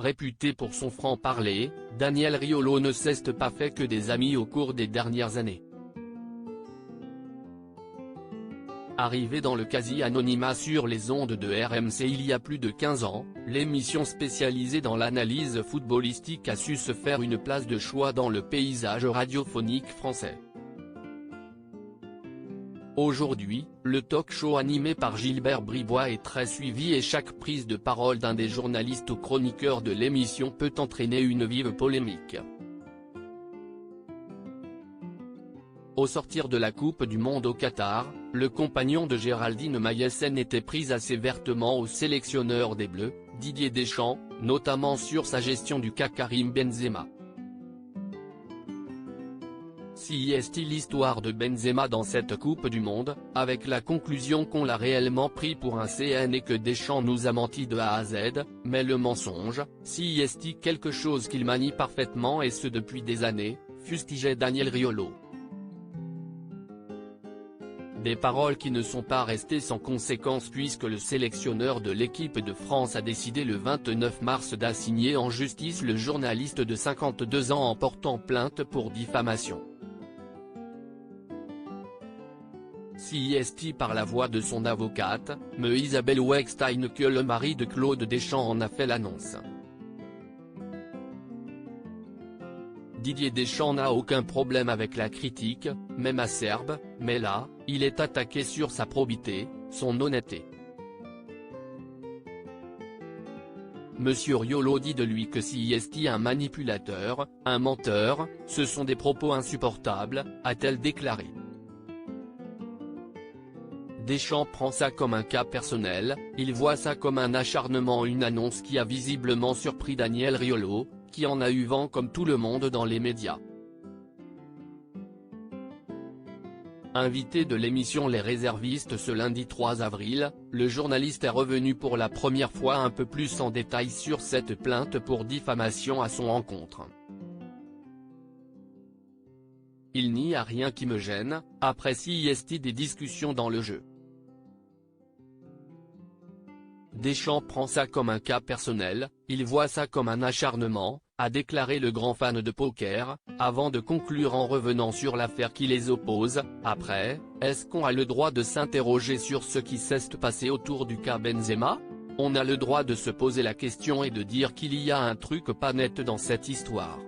Réputé pour son franc-parler, Daniel Riolo ne s'est pas fait que des amis au cours des dernières années. Arrivé dans le quasi-anonymat sur les ondes de RMC il y a plus de 15 ans, l'émission spécialisée dans l'analyse footballistique a su se faire une place de choix dans le paysage radiophonique français. Aujourd'hui, le talk-show animé par Gilbert Bribois est très suivi et chaque prise de parole d'un des journalistes ou chroniqueurs de l'émission peut entraîner une vive polémique. Au sortir de la Coupe du Monde au Qatar, le compagnon de Géraldine Mayessène était pris assez vertement au sélectionneur des Bleus, Didier Deschamps, notamment sur sa gestion du cas Karim Benzema. Si est-il l'histoire de Benzema dans cette Coupe du Monde, avec la conclusion qu'on l'a réellement pris pour un CN et que Deschamps nous a menti de A à Z, mais le mensonge, si est-il quelque chose qu'il manie parfaitement et ce depuis des années, fustigeait Daniel Riolo. Des paroles qui ne sont pas restées sans conséquence puisque le sélectionneur de l'équipe de France a décidé le 29 mars d'assigner en justice le journaliste de 52 ans en portant plainte pour diffamation. Si est par la voix de son avocate, me Isabelle Weckstein que le mari de Claude Deschamps en a fait l'annonce. Didier Deschamps n'a aucun problème avec la critique, même acerbe, mais là, il est attaqué sur sa probité, son honnêteté. Monsieur Riolo dit de lui que si est un manipulateur, un menteur, ce sont des propos insupportables, a-t-elle déclaré. Deschamps prend ça comme un cas personnel, il voit ça comme un acharnement, une annonce qui a visiblement surpris Daniel Riolo, qui en a eu vent comme tout le monde dans les médias. Invité de l'émission Les Réservistes ce lundi 3 avril, le journaliste est revenu pour la première fois un peu plus en détail sur cette plainte pour diffamation à son encontre. Il n'y a rien qui me gêne, apprécie des discussions dans le jeu. Deschamps prend ça comme un cas personnel, il voit ça comme un acharnement, a déclaré le grand fan de poker, avant de conclure en revenant sur l'affaire qui les oppose. Après, est-ce qu'on a le droit de s'interroger sur ce qui s'est passé autour du cas Benzema? On a le droit de se poser la question et de dire qu'il y a un truc pas net dans cette histoire.